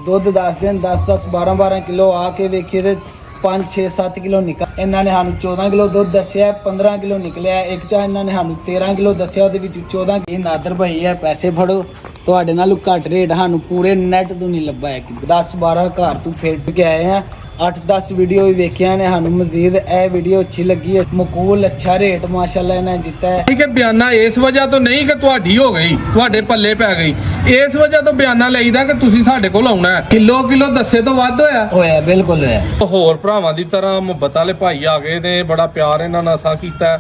ਦੁੱਧ 10 ਦਿਨ 10-10 12-12 ਕਿਲੋ ਆ ਕੇ ਵੇਖੀਏ ਤੇ 5-6-7 ਕਿਲੋ ਨਿਕਲ। ਇਹਨਾਂ ਨੇ ਸਾਨੂੰ 14 ਕਿਲੋ ਦੁੱਧ ਦੱਸਿਆ, 15 ਕਿਲੋ ਨਿਕਲਿਆ। ਇੱਕ ਚਾਹ ਇਹਨਾਂ ਨੇ ਸਾਨੂੰ 13 ਕਿਲੋ ਦੱਸਿਆ, ਉਹਦੇ ਵਿੱਚ 14 ਕੀ ਨਾਦਰ ਭਾਈ ਹੈ। ਪੈਸੇ ਫੜੋ, ਤੁਹਾਡੇ ਨਾਲੋਂ ਘੱਟ ਰੇਟ ਸਾਨੂੰ ਪੂਰੇ ਨੈਟ ਤੋਂ ਨਹੀਂ ਲੱਭਾ ਹੈ। 10-12 ਘਰ ਤੋਂ ਫੇਟ ਕੇ ਆਏ ਆ, 8-10 ਵੀਡੀਓ ਵੀ ਵੇਖਿਆ ਨੇ। ਸਾਨੂੰ ਮਜ਼ੀਦ ਇਹ ਵੀਡੀਓ ਅੱਛੀ ਲੱਗੀ ਹੈ। ਮਕੂਲ ਅੱਛਾ ਰੇਟ ਮਾਸ਼ਾਅੱਲਾ ਇਹਨਾਂ ਨੇ ਦਿੱਤਾ ਹੈ। ਠੀਕ ਹੈ, ਬਿਆਨਾ ਇਸ ਵਜ੍ਹਾ ਤੋਂ ਨਹੀਂ ਕਿ ਤੁਹਾਡੀ ਹੋ ਗਈ, ਤੁਹਾਡੇ ਪੱਲੇ ਪੈ ਗਈ। ਇਸ ਵਜ੍ਹਾ ਤੋਂ ਬਿਆਨਾ ਲਈਦਾ ਕਿ ਤੁਸੀਂ ਸਾਡੇ ਕੋਲ ਆਉਣਾ ਹੈ। ਕਿਲੋ ਦੱਸੇ ਤੋਂ ਵੱਧ ਹੋਇਆ ਬਿਲਕੁਲ ਹੋਇਆ। ਹੋਰ ਭਰਾਵਾਂ ਦੀ ਤਰ੍ਹਾਂ ਮੁਹੱਬਤ ਵਾਲੇ ਭਾਈ ਆ ਗਏ ਨੇ, ਬੜਾ ਪਿਆਰ ਇਹਨਾਂ ਨਾਲ ਅਸਾਂ ਕੀਤਾ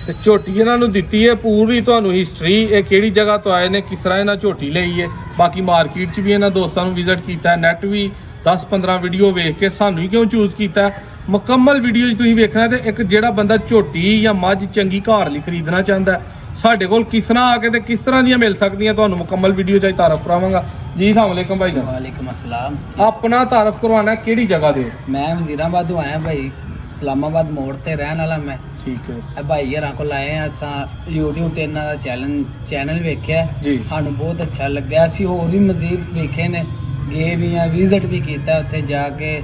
ਤੇ ਝੋਟੀ ਇਹਨਾਂ ਨੂੰ ਦਿੱਤੀ ਹੈ ਪੂਰੀ। ਤੁਹਾਨੂੰ ਹਿਸਟਰੀ, ਇਹ ਕਿਹੜੀ ਜਗ੍ਹਾ ਤੋਂ ਆਏ ਨੇ, ਕਿਸ ਤਰ੍ਹਾਂ ਇਹਨਾਂ ਝੋਟੀ ਲਈ ਹੈ। ਬਾਕੀ ਮਾਰਕੀਟ 'ਚ ਵੀ ਇਹਨਾਂ ਦੋਸਤਾਂ ਨੂੰ ਵਿਜ਼ਿਟ ਕੀਤਾ, ਨੈਟ ਵੀ 10-15 ਵੀਡੀਓ ਵੇਖ ਕੇ ਸਾਨੂੰ ਹੀ ਕਿਉਂ ਚੂਜ਼ ਕੀਤਾ। ਮੁਕੰਮਲ ਵੀਡੀਓ 'ਚ ਤੁਸੀਂ ਵੇਖਣਾ। ਤੇ ਇੱਕ ਜਿਹੜਾ ਬੰਦਾ ਝੋਟੀ ਜਾਂ ਮੱਝ ਚੰਗੀ ਘਰ ਲਈ ਖਰੀਦਣਾ ਚਾਹੁੰਦਾ, ਸਾਡੇ ਕੋਲ ਕਿਸ ਤਰ੍ਹਾਂ ਆ ਕੇ ਤੇ ਕਿਸ ਤਰ੍ਹਾਂ ਦੀਆਂ ਮਿਲ ਸਕਦੀਆਂ, ਤੁਹਾਨੂੰ ਮੁਕੰਮਲ ਵੀਡੀਓ 'ਚ ਤਾਰਫ ਕਰਾਵਾਂਗਾ ਜੀ। अस्सलाम वालेकुम भाई साहब। वालेकुम अस्सलाम। अपना तारफ करवाना किहड़ी जगह दे? मैं वजीराबाद तो आया भाई, इस्लामाबाद मोड़ ते रहने वाला मैं। ठीक है भाई यार को लाए हैं असा YouTube ते इन्हां दा चैनल वेख्या जी, सानू बहुत अच्छा लग्या। असीं होर भी मजीद वेखे ने, गए भी हैं, विजिट भी कीता उत्थे जाके,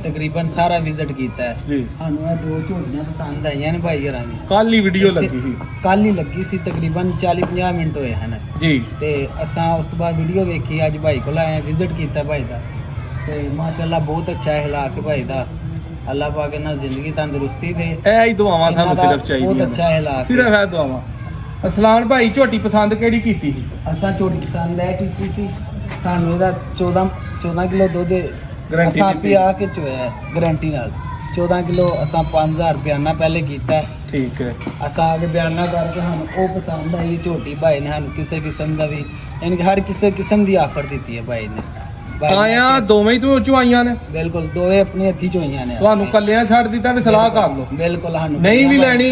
तकरीबन सारा विजिट कीता है जी। सानू ये दो झोटियां पसंद आईयां ने भाई यारां दी। कल ही वीडियो लगी थी, कल ही लगी सी, तकरीबन 40-50 मिनट होए हैं जी। ते असां उस तो बाद वीडियो वेखी, अज भाई को आए विजिट कीता भाई दा। ते माशाअल्लाह बहुत अच्छा है इलाका भाई दा। अल्लाह पाक इन्हां जिंदगी तंदुरुस्ती दे। ऐ ही दुआवां सानू सिर्फ चाहिए, बहुत अच्छा है इलाका, सिर्फ है दुआवां। असलान भाई झोटी पसंद केड़ी कीती सी? असां झोटी पसंद है कीती सी। सानू इहदा 14 किलो दुध गारंटी असां पिया के चोया गारंटी नाल। 14 किलो असां 5000 बयाना पहले कीता। ठीक है, असां आगे बयाना करके सानू ओ पसंद आई झोटी। भाई ने सानू किसी किस्म दा भी, यानी कि हर किसी किस्म दी ऑफर दी है भाई ने। आया दोवें ही तो चुआइयां ने? बिल्कुल दोवें अपनी हथी चोइयां ने। ਤੁਹਾਨੂੰ ਕੱਲਿਆਂ ਛੱਡ ਦਿੱਤਾ ਵੀ ਸਲਾਹ ਕਰ ਲਓ? बिल्कुल सानू नहीं भी ਲੈਣੀ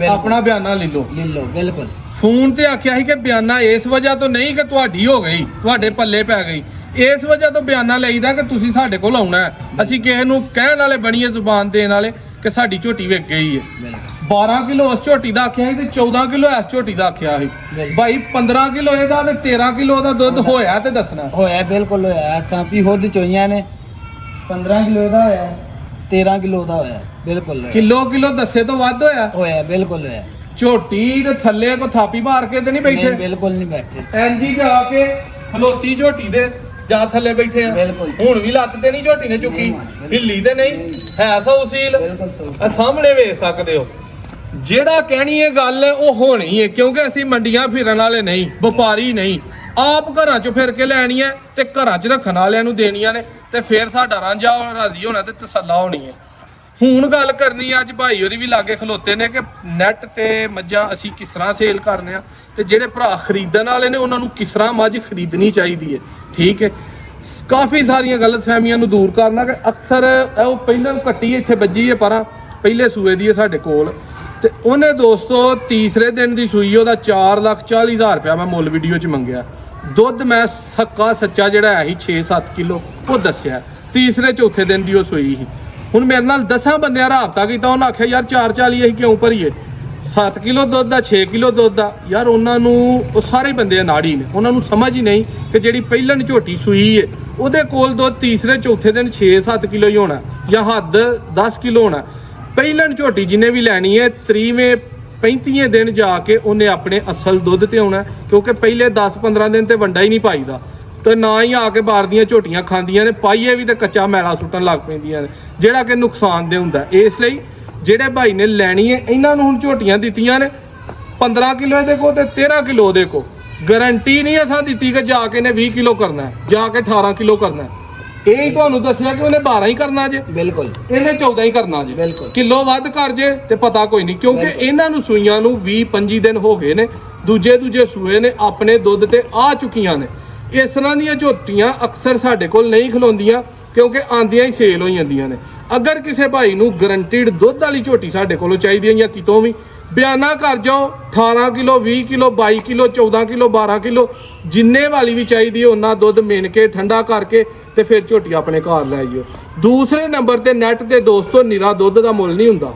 ਆਪਣਾ ਬਿਆਨਾ ਲੈ ਲਓ। ले लो बिल्कुल। ਫੋਨ ਤੇ ਆਖਿਆ ਸੀ ਕਿ ਬਿਆਨਾ ਇਸ ਵਜ੍ਹਾ ਤੋਂ ਨਹੀਂ ਕਿ ਤੁਹਾਡੀ ਹੋ ਗਈ, ਤੁਹਾਡੇ ਪੱਲੇ ਪੈ ਗਈ। ਇਸ ਵਜ੍ਹਾ ਤੋਂ ਬਿਆਨਾ ਲਈਦਾ ਕਿ ਤੁਸੀਂ ਸਾਡੇ ਕੋਲ ਆਉਣਾ ਹੈ। ਅਸੀਂ ਕਿਸੇ ਨੂੰ ਕਹਿਣ ਵਾਲੇ ਬਣੀਏ, ਜ਼ੁਬਾਨ ਦੇਣ ਵਾਲੇ ਕਿ ਸਾਡੀ ਝੋਟੀ ਵਿਕ ਗਈ ਹੈ। 12 ਕਿਲੋ ਉਸ ਝੋਟੀ ਦਾ ਆਖਿਆ ਸੀ ਤੇ 14 ਕਿਲੋ ਇਸ ਝੋਟੀ ਦਾ ਆਖਿਆ ਸੀ ਭਾਈ। 15 ਕਿਲੋ ਇਹਦਾ ਤੇ 13 ਕਿਲੋ ਦਾ ਦੁੱਧ ਹੋਇਆ ਤੇ ਦੱਸਣਾ। ਹੋਇਆ ਬਿਲकुल ਹੋਇਆ। ਅਸਾਂ ਵੀ ਖੁਦ ਚੋਈਆਂ ਨੇ। 15 ਕਿਲੋ ਦਾ ਹੋਇਆ, 13 ਕਿਲੋ ਦਾ ਹੋਇਆ ਬਿਲकुल। ਕਿਲੋ ਦੱਸੇ ਤੋਂ ਵੱਧ ਹੋਇਆ ਬਿਲकुਲ ਹੋਇਆ। ਝੋਟੀ ਦੇ ਥੱਲੇ ਕੋ ਥਾਪੀ ਮਾਰ ਕੇ ਤੇ ਨਹੀਂ ਬੈਠੇ? ਨਹੀਂ ਬਿਲकुल ਨਹੀਂ ਬੈਠੇ। ਐਂਜੀ ਜਾ ਕੇ ਖਲੋਤੀ ਝੋਟੀ ਦੇ ਜਾਂ ਥੱਲੇ ਬੈਠੇ ਆ। ਬਿਲकुल। ਹੁਣ ਵੀ ਲੱਤ ਤੇ ਨਹੀਂ ਝੋਟੀ ਨੇ ਚੁੱਕੀ, ਹਿੱਲੀ ਤੇ ਨਹੀਂ ਹੈ। ਸੌਸੀਲ ਬਿਲकुल ਸਹੀ। ਆ ਸਾਹਮਣੇ ਵੇਖ ਸਕਦੇ ਹੋ। ਜਿਹੜਾ ਕਹਿਣੀ ਹੈ ਗੱਲ ਉਹ ਹੋਣੀ ਹੈ, ਕਿਉਂਕਿ ਅਸੀਂ ਮੰਡੀਆਂ ਫਿਰਨ ਵਾਲੇ ਨਹੀਂ, ਵਪਾਰੀ ਨਹੀਂ। ਆਪ ਘਰਾਂ ਚੋਂ ਫਿਰ ਕੇ ਲੈਣੀ ਹੈ ਤੇ ਘਰਾਂ 'ਚ ਰੱਖਣ ਵਾਲਿਆਂ ਨੂੰ ਦੇਣੀਆਂ ਨੇ, ਤੇ ਫਿਰ ਸਾਡਾ ਰਾਂਝਾ ਰਾਜ਼ੀ ਹੋਣਾ ਤੇ ਤਸੱਲਾ ਹੋਣੀ ਹੈ। ਹੁਣ ਗੱਲ ਕਰਨੀ ਆ, ਅੱਜ ਭਾਈ ਹੋਰੀ ਵੀ ਲਾਗੇ ਖਲੋਤੇ ਨੇ ਕਿ ਨੈਟ ਤੇ ਮੱਝਾਂ ਅਸੀਂ ਕਿਸ ਤਰ੍ਹਾਂ ਸੇਲ ਕਰਨੇ ਆ, ਤੇ ਜਿਹੜੇ ਭਰਾ ਖਰੀਦਣ ਵਾਲੇ ਨੇ ਉਹਨਾਂ ਨੂੰ ਕਿਸ ਤਰ੍ਹਾਂ ਮੱਝ ਖਰੀਦਣੀ ਚਾਹੀਦੀ ਹੈ। ਠੀਕ ਹੈ, ਕਾਫੀ ਸਾਰੀਆਂ ਗਲਤਫਹਿਮੀਆਂ ਨੂੰ ਦੂਰ ਕਰਨਾ ਕਿ ਅਕਸਰ ਉਹ ਪਹਿਲਾਂ ਨੂੰ ਕੱਟੀ ਇੱਥੇ ਵੱਜੀ ਹੈ, ਪਰ ਪਹਿਲੇ ਸੂਏ ਦੀ ਹੈ ਸਾਡੇ ਕੋਲ। ਤੇ ਉਹਨੇ ਦੋਸਤੋ ਤੀਸਰੇ ਦਿਨ ਦੀ ਸੂਈ, ਉਹਦਾ 4,40,000 ਰੁਪਇਆ ਮੈਂ ਮੁੱਲ ਵੀਡੀਓ 'ਚ ਮੰਗਿਆ। ਦੁੱਧ ਮੈਂ ਸੱਕਾ ਸੱਚਾ ਜਿਹੜਾ ਹੈ 6-7 ਕਿਲੋ ਉਹ ਦੱਸਿਆ। ਤੀਸਰੇ ਚੌਥੇ ਦਿਨ ਦੀ ਉਹ ਸੂਈ ਸੀ। ਹੁਣ ਮੇਰੇ ਨਾਲ 10 ਬੰਦਿਆਂ ਰਾਬਤਾ ਕੀਤਾ, ਉਹਨਾਂ ਆਖਿਆ ਯਾਰ 440 ਅਸੀਂ ਕਿਉਂ ਭਰੀਏ, 7 ਕਿਲੋ ਦੁੱਧ ਦਾ 6 ਕਿਲੋ ਦੁੱਧ ਦਾ। ਯਾਰ ਉਹਨਾਂ ਨੂੰ ਉਹ ਸਾਰੇ ਬੰਦੇ ਨਾੜੀ ਨੇ, ਉਹਨਾਂ ਨੂੰ ਸਮਝ ਹੀ ਨਹੀਂ ਕਿ ਜਿਹੜੀ ਪਹਿਲਣ ਝੋਟੀ ਸੂਈ ਹੈ ਉਹਦੇ ਕੋਲ ਦੁੱਧ ਤੀਸਰੇ ਚੌਥੇ ਦਿਨ 6-7 ਕਿਲੋ ਹੀ ਹੋਣਾ, ਜਾਂ ਹੱਦ 10 ਕਿਲੋ ਹੋਣਾ। ਪਹਿਲਣ ਝੋਟੀ ਜਿਹਨੇ ਵੀ ਲੈਣੀ ਹੈ 30ਵੇਂ 35ਵੇਂ ਦਿਨ ਜਾ ਕੇ ਉਹਨੇ ਆਪਣੇ ਅਸਲ ਦੁੱਧ ਤੇ ਆਉਣਾ, ਕਿਉਂਕਿ ਪਹਿਲੇ 10-15 ਦਿਨ ਤੇ ਵੰਡਾ ਹੀ ਨਹੀਂ ਪਾਈਦਾ, ਤੇ ਨਾ ਹੀ ਆ ਕੇ ਬਾਹਰ ਦੀਆਂ ਝੋਟੀਆਂ ਖਾਂਦੀਆਂ ਨੇ। ਪਾਈਏ ਵੀ ਤੇ ਕੱਚਾ ਮੈਲਾ ਸੁੱਟਣ ਲੱਗ ਪੈਂਦੀਆਂ ਨੇ, ਜਿਹੜਾ ਕਿ ਨੁਕਸਾਨਦੇਹ ਹੁੰਦਾ। ਇਸ ਲਈ ਜਿਹੜੇ ਭਾਈ ਨੇ ਲੈਣੀ ਹੈ ਇਹਨਾਂ ਨੂੰ ਹੁਣ ਝੋਟੀਆਂ ਦਿੱਤੀਆਂ ਨੇ 15 ਕਿਲੋ ਇਹਦੇ ਕੋ ਤੇ 13 ਕਿਲੋ ਉਹਦੇ ਕੋ। ਗਾਰੰਟੀ ਨਹੀਂ ਅਸਾਂ ਦਿੱਤੀ ਕਿ ਜਾ ਕੇ ਨੇ 20 ਕਿਲੋ ਕਰਨਾ, ਜਾ ਕੇ 18 ਕਿਲੋ ਕਰਨਾ। ਇਹ ਹੀ ਤੁਹਾਨੂੰ ਦੱਸਿਆ ਕਿ ਉਹਨੇ 12 ਹੀ ਕਰਨਾ ਜੇ, ਬਿਲकुल ਇਹਨੇ 14 ਹੀ ਕਰਨਾ ਜੇ। ਕਿਲੋ ਵੱਧ ਕਰ ਜੇ ਤੇ ਪਤਾ ਕੋਈ ਨਹੀਂ, ਕਿਉਂਕਿ ਇਹਨਾਂ ਨੂੰ ਸੂਈਆਂ ਨੂੰ 20-25 ਦਿਨ ਹੋ ਗਏ ਨੇ, ਦੂਜੇ ਸੂਏ ਨੇ ਆਪਣੇ ਦੁੱਧ ਤੇ ਆ ਚੁੱਕੀਆਂ ਨੇ। ਇਸ ਤਰ੍ਹਾਂ ਦੀਆਂ ਝੋਟੀਆਂ ਅਕਸਰ ਸਾਡੇ ਕੋਲ ਨਹੀਂ ਖਲੋਂਦੀਆਂ, ਕਿਉਂਕਿ ਆਂਦੀਆਂ ਹੀ ਸੇਲ ਹੋ ਜਾਂਦੀਆਂ ਨੇ। ਅਗਰ ਕਿਸੇ ਭਾਈ ਨੂੰ ਗਰੰਟਿਡ ਦੁੱਧ ਵਾਲੀ ਝੋਟੀ ਸਾਡੇ ਕੋਲੋਂ ਚਾਹੀਦੀ ਹੈ ਜਾਂ ਕਿਤੋਂ ਵੀ, ਬਿਆਨਾ ਕਰ ਜਾਓ 18 kilo 20 kilo 22 kilo 14 kilo 12 kilo ਜਿੰਨੇ ਵਾਲੀ ਵੀ ਚਾਹੀਦੀ ਹੈ, ਉਹਨਾਂ ਦੁੱਧ ਮਿਣ ਕੇ ਠੰਡਾ ਕਰਕੇ ਤੇ ਫਿਰ ਝੋਟੀ ਆਪਣੇ ਘਰ ਲੈ ਜਾਓ। ਦੂਸਰੇ ਨੰਬਰ ਤੇ ਨੈਟ ਤੇ ਦੋਸਤੋ ਨਿਰਾ ਦੁੱਧ ਦਾ ਮੁੱਲ ਨਹੀਂ ਹੁੰਦਾ,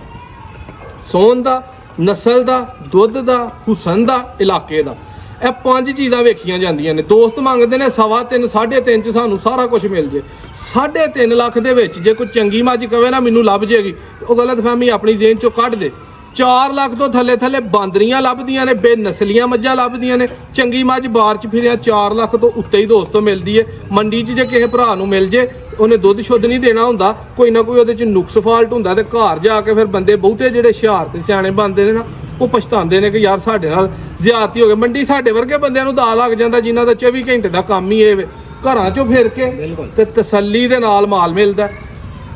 ਸੋਨ ਦਾ, ਨਸਲ ਦਾ, ਦੁੱਧ ਦਾ, ਹੁਸਨ ਦਾ, ਇਲਾਕੇ ਦਾ। ਇਹ 5 ਚੀਜ਼ਾਂ ਵੇਖੀਆਂ ਜਾਂਦੀਆਂ ਨੇ। ਦੋਸਤ ਮੰਗਦੇ ਨੇ 3.5 3.5 ਚ ਸਾਨੂੰ ਸਾਰਾ ਕੁਝ ਮਿਲ ਜੇ। 3.5 ਲੱਖ ਦੇ ਵਿੱਚ ਜੇ ਕੋਈ ਚੰਗੀ ਮੱਝ ਕਵੇ ਨਾ ਮੈਨੂੰ ਲੱਭ ਜੇਗੀ, ਉਹ ਗਲਤਫਹਿਮੀ ਆਪਣੀ ਜ਼ੇਨ ਚੋਂ ਕੱਢ ਦੇ। 4 ਲੱਖ ਤੋਂ ਥੱਲੇ ਬਾਂਦਰੀਆਂ ਲੱਭਦੀਆਂ ਨੇ, ਬੇਨਸਲੀਆਂ ਮੱਝਾਂ ਲੱਭਦੀਆਂ ਨੇ। ਚੰਗੀ ਮੱਝ ਬਾਹਰ ਚ ਫਿਰਿਆ 4 ਲੱਖ ਤੋਂ ਉੱਤੇ ਹੀ ਦੋਸਤੋ ਮਿਲਦੀ ਏ। ਮੰਡੀ 'ਚ ਜੇ ਕਿਸੇ ਭਰਾ ਨੂੰ ਮਿਲ ਜੇ, ਉਹਨੇ ਦੁੱਧ ਸ਼ੁੱਧ ਨਹੀਂ ਦੇਣਾ ਹੁੰਦਾ, ਕੋਈ ਨਾ ਕੋਈ ਉਹਦੇ 'ਚ ਨੁਕਸ ਫਾਲਟ ਹੁੰਦਾ, ਤੇ ਘਰ ਜਾ ਕੇ ਫਿਰ ਬੰਦੇ ਬਹੁਤੇ ਜਿਹੜੇ ਹੁਸ਼ਿਆਰ ਤੇ ਸਿਆਣੇ ਬਣਦੇ ਨੇ ਨਾ, ਉਹ ਪਛਤਾਉਂਦੇ ਨੇ ਕਿ ਯਾਰ ਸਾਡੇ ਨਾਲ ਜ਼ਿਆਦਤੀ ਹੋ ਗਈ। ਮੰਡੀ ਸਾਡੇ ਵਰਗੇ ਬੰਦਿਆਂ ਨੂੰ ਦਾ ਲੱਗ ਜਾਂਦਾ ਜਿਨ੍ਹਾਂ ਦਾ 24 ਘੰਟੇ ਦਾ ਕੰਮ ਹੀ ਇਹ ਵੇ, ਘਰਾਂ 'ਚੋਂ ਫਿਰ ਕੇ ਤੇ ਤਸੱਲੀ ਦੇ ਨਾਲ ਮਾਲ ਮਿਲਦਾ।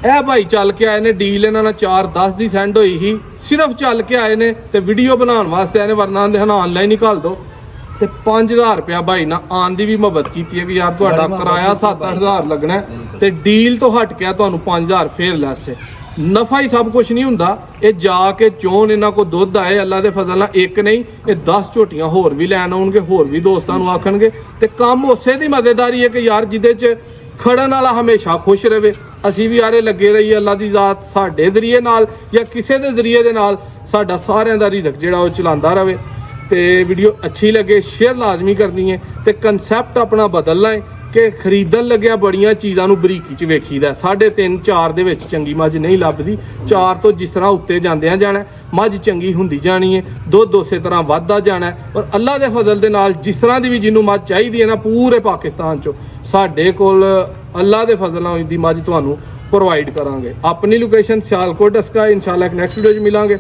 ਇਹ ਭਾਈ ਚੱਲ ਕੇ ਆਏ ਨੇ, ਡੀਲ ਇਹਨਾਂ ਨਾਲ 4-10 ਦੀ ਸੈਂਡ ਹੋਈ ਸੀ, ਸਿਰਫ ਚੱਲ ਕੇ ਆਏ ਨੇ ਤੇ ਵੀਡੀਓ ਬਣਾਉਣ ਵਾਸਤੇ ਆਏ ਨੇ, ਵਰਨਾ ਦੇ ਹਨਾ ਆਨਲਾਈਨ ਹੀ ਘੱਲ ਦੋ। ਤੇ 5000 ਰੁਪਇਆ ਭਾਈ ਨਾਲ ਆਉਣ ਦੀ ਵੀ ਮੁਹੱਬਤ ਕੀਤੀ ਹੈ ਕਿ ਯਾਰ ਤੁਹਾਡਾ ਕਿਰਾਇਆ 7-8 ਲੱਗਣਾ ਤੇ ਡੀਲ ਤੋਂ ਹਟ ਕੇ ਤੁਹਾਨੂੰ 5000 ਫੇਰ ਲੈਸ ਹੈ। ਨਫਾ ਹੀ ਸਭ ਕੁਝ ਨਹੀਂ ਹੁੰਦਾ। ਇਹ ਜਾ ਕੇ ਚੋਣ ਇਹਨਾਂ ਕੋ ਦੁੱਧ ਆਏ ਅੱਲਾ ਦੇ ਫਜ਼ਲ ਨਾਲ, ਇੱਕ ਨਹੀਂ ਇਹ 10 ਝੋਟੀਆਂ ਹੋਰ ਵੀ ਲੈਣ ਆਉਣਗੇ, ਹੋਰ ਵੀ ਦੋਸਤਾਂ ਨੂੰ ਆਖਣਗੇ। ਤੇ ਕੰਮ ਉਸੇ ਦੀ ਮਦਦਦਾਰੀ ਹੈ ਕਿ ਯਾਰ ਜਿਹਦੇ 'ਚ ਖੜਨ ਵਾਲਾ ਹਮੇਸ਼ਾ ਖੁਸ਼ ਰਵੇ। ਅਸੀਂ ਵੀ ਆਰੇ ਲੱਗੇ ਰਹੀਏ, ਅੱਲਾ ਦੀ ਜ਼ਾਤ ਸਾਡੇ ਜ਼ਰੀਏ ਨਾਲ ਜਾਂ ਕਿਸੇ ਦੇ ਜ਼ਰੀਏ ਦੇ ਨਾਲ ਸਾਡਾ ਸਾਰਿਆਂ ਦਾ ਰਿਜ਼ਕ ਜਿਹੜਾ ਉਹ ਚਲਾਉਂਦਾ ਰਵੇ। ਤੇ ਵੀਡੀਓ ਅੱਛੀ ਲੱਗੇ ਸ਼ੇਅਰ ਲਾਜ਼ਮੀ ਕਰਨੀ ਹੈ ਤੇ ਕਨਸੈਪਟ ਆਪਣਾ ਬਦਲਣਾ ਹੈ ਕਿ ਖਰੀਦਣ ਲੱਗਿਆ ਬੜੀਆਂ ਚੀਜ਼ਾਂ ਨੂੰ ਬਰੀਕੀ 'ਚ ਵੇਖੀਦਾ। 3.5-4 ਦੇ ਵਿੱਚ ਚੰਗੀ ਮੱਝ ਨਹੀਂ ਲੱਭਦੀ। 4 ਤੋਂ ਜਿਸ ਤਰ੍ਹਾਂ ਉੱਤੇ ਜਾਂਦਿਆਂ ਜਾਣਾ, ਮੱਝ ਚੰਗੀ ਹੁੰਦੀ ਜਾਣੀ ਹੈ, ਦੁੱਧ ਉਸੇ ਤਰ੍ਹਾਂ ਵੱਧਦਾ ਜਾਣਾ। ਔਰ ਅੱਲਾ ਦੇ ਫਜ਼ਲ ਦੇ ਨਾਲ ਜਿਸ ਤਰ੍ਹਾਂ ਦੀ ਵੀ ਜਿਹਨੂੰ ਮੱਝ ਚਾਹੀਦੀ ਹੈ ਨਾ, ਪੂਰੇ ਪਾਕਿਸਤਾਨ 'ਚੋਂ ਸਾਡੇ ਕੋਲ ਅੱਲਾ ਦੇ ਫਜ਼ਲ ਨਾਲ ਦੀ ਮੱਝ ਤੁਹਾਨੂੰ ਪ੍ਰੋਵਾਈਡ ਕਰਾਂਗੇ। ਆਪਣੀ ਲੋਕੇਸ਼ਨ ਸਿਆਲਕੋਟ ਡਸਕਾ। ਇਨਸ਼ਾਅੱਲਾ ਇੱਕ ਨੈਕਸਟ ਵੀਡੀਓ 'ਚ ਮਿਲਾਂਗੇ।